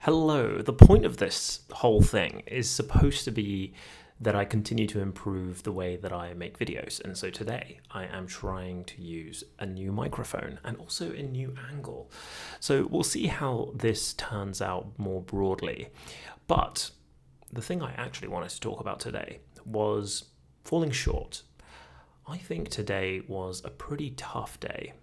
Hello. The point of this whole thing is supposed to be that I continue to improve the way that I make videos. And so today I am trying to use a new microphone and also a new angle. So we'll see how this turns out more broadly. But the thing I actually wanted to talk about today was falling short. I think today was a pretty tough day.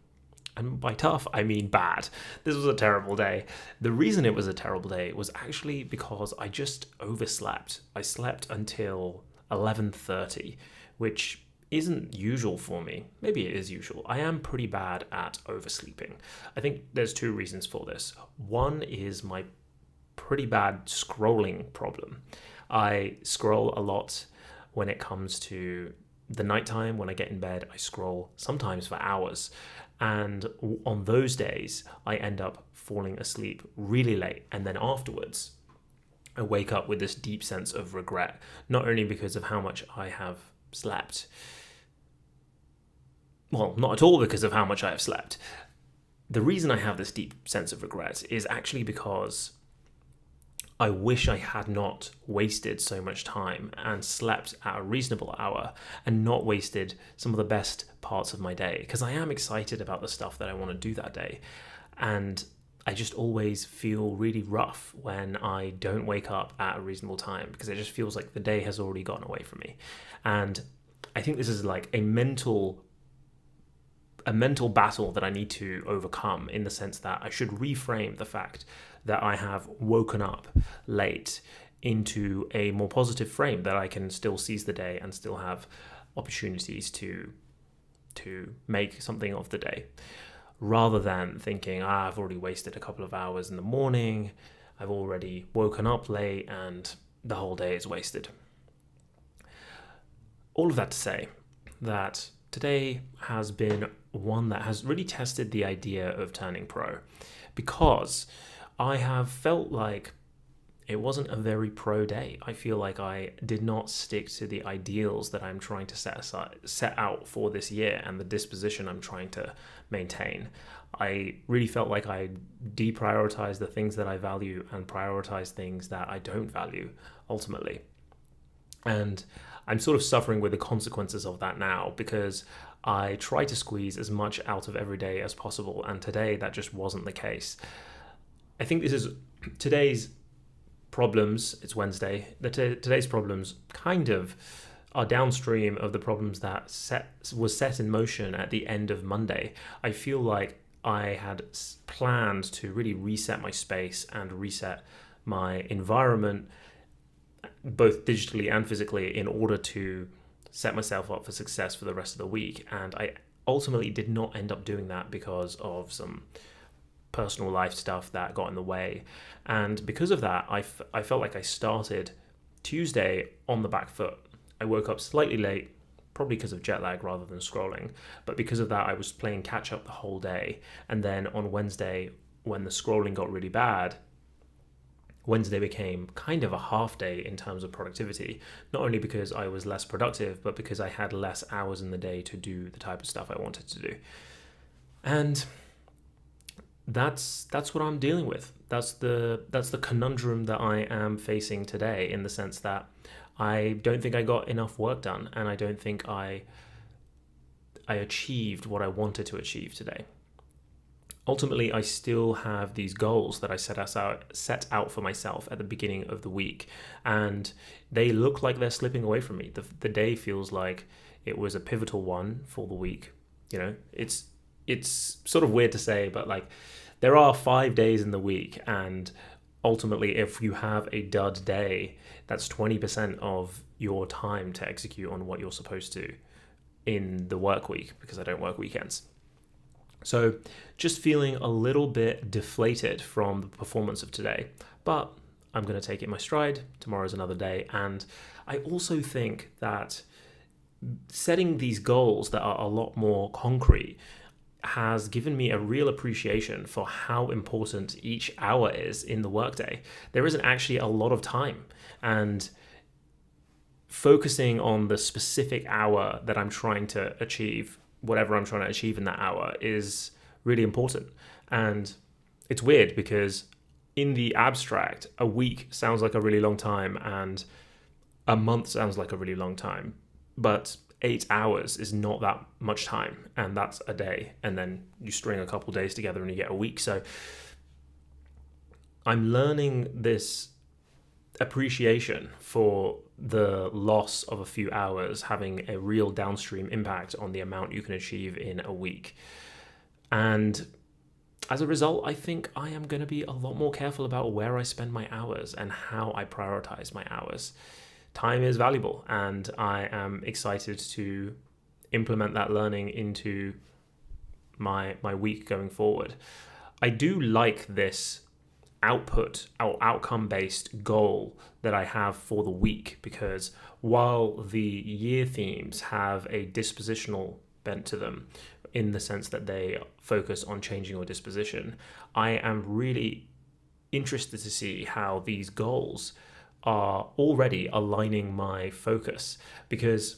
And by tough, I mean bad. This was a terrible day. The reason it was a terrible day was actually because I just overslept. I slept until 11:30, which isn't usual for me. Maybe it is usual. I am pretty bad at oversleeping. I think there's two reasons for this. One is my pretty bad scrolling problem. I scroll a lot when it comes to the nighttime. When I get in bed, I scroll sometimes for hours. And on those days, I end up falling asleep really late. And then afterwards, I wake up with this deep sense of regret, not only because of how much I have slept. Well, not at all because of how much I have slept. The reason I have this deep sense of regret is actually because I wish I had not wasted so much time and slept at a reasonable hour and not wasted some of the best parts of my day, because I am excited about the stuff that I want to do that day. And I just always feel really rough when I don't wake up at a reasonable time, because it just feels like the day has already gotten away from me. And I think this is like a mental battle that I need to overcome, in the sense that I should reframe the fact that I have woken up late into a more positive frame, that I can still seize the day and still have opportunities to make something of the day, rather than thinking, I've already wasted a couple of hours in the morning, I've already woken up late and the whole day is wasted. All of that to say that today has been one that has really tested the idea of turning pro, because I have felt like it wasn't a very pro day. I feel like I did not stick to the ideals that I'm trying to set out for this year, and the disposition I'm trying to maintain. I really felt like I deprioritized the things that I value and prioritized things that I don't value ultimately. And I'm sort of suffering with the consequences of that now, because I try to squeeze as much out of every day as possible, and today that just wasn't the case. I think this is today's problems. It's Wednesday. Today's problems kind of are downstream of the problems that was set in motion at the end of Monday. I feel like I had planned to really reset my space and reset my environment, both digitally and physically, in order to set myself up for success for the rest of the week. And I ultimately did not end up doing that because of some personal life stuff that got in the way. And because of that, I felt like I started Tuesday on the back foot. I woke up slightly late, probably because of jet lag rather than scrolling. But because of that, I was playing catch up the whole day. And then on Wednesday, when the scrolling got really bad, Wednesday became kind of a half day in terms of productivity, not only because I was less productive, but because I had less hours in the day to do the type of stuff I wanted to do. And that's what I'm dealing with. That's the conundrum that I am facing today, in the sense that I don't think I got enough work done, and I don't think I achieved what I wanted to achieve today. Ultimately, I still have these goals that I set out for myself at the beginning of the week, and they look like they're slipping away from me. The day feels like it was a pivotal one for the week. You know, it's sort of weird to say, but like, there are 5 days in the week, and ultimately, if you have a dud day, that's 20% of your time to execute on what you're supposed to in the work week, because I don't work weekends. So just feeling a little bit deflated from the performance of today, but I'm going to take it in my stride. Tomorrow's another day. And I also think that setting these goals that are a lot more concrete has given me a real appreciation for how important each hour is in the workday. There isn't actually a lot of time, and focusing on the specific hour that I'm trying to achieve, whatever I'm trying to achieve in that hour, is really important. And it's weird because in the abstract, a week sounds like a really long time and a month sounds like a really long time. But 8 hours is not that much time, and that's a day. And then you string a couple days together and you get a week. So I'm learning this appreciation for the loss of a few hours having a real downstream impact on the amount you can achieve in a week. And as a result, I think I am going to be a lot more careful about where I spend my hours and how I prioritize my hours. Time is valuable, and I am excited to implement that learning into my week going forward. I do like this outcome based goal that I have for the week, because while the year themes have a dispositional bent to them in the sense that they focus on changing your disposition, I am really interested to see how these goals are already aligning my focus, because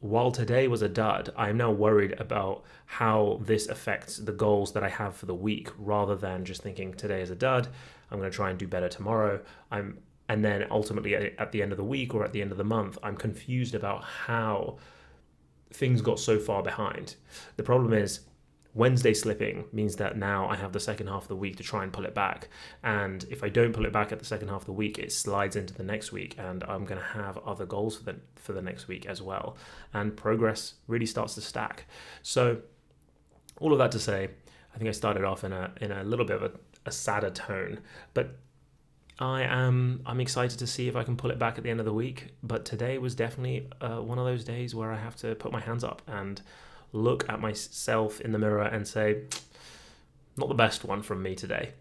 while today was a dud, I am now worried about how this affects the goals that I have for the week, rather than just thinking today is a dud, I'm going to try and do better tomorrow. And then ultimately at the end of the week or at the end of the month, I'm confused about how things got so far behind. The problem is Wednesday slipping means that now I have the second half of the week to try and pull it back. And if I don't pull it back at the second half of the week, it slides into the next week, and I'm going to have other goals for the next week as well. And progress really starts to stack. So all of that to say, I think I started off in a little bit of a sadder tone, but I'm excited to see if I can pull it back at the end of the week. But today was definitely one of those days where I have to put my hands up and look at myself in the mirror and say, not the best one from me today.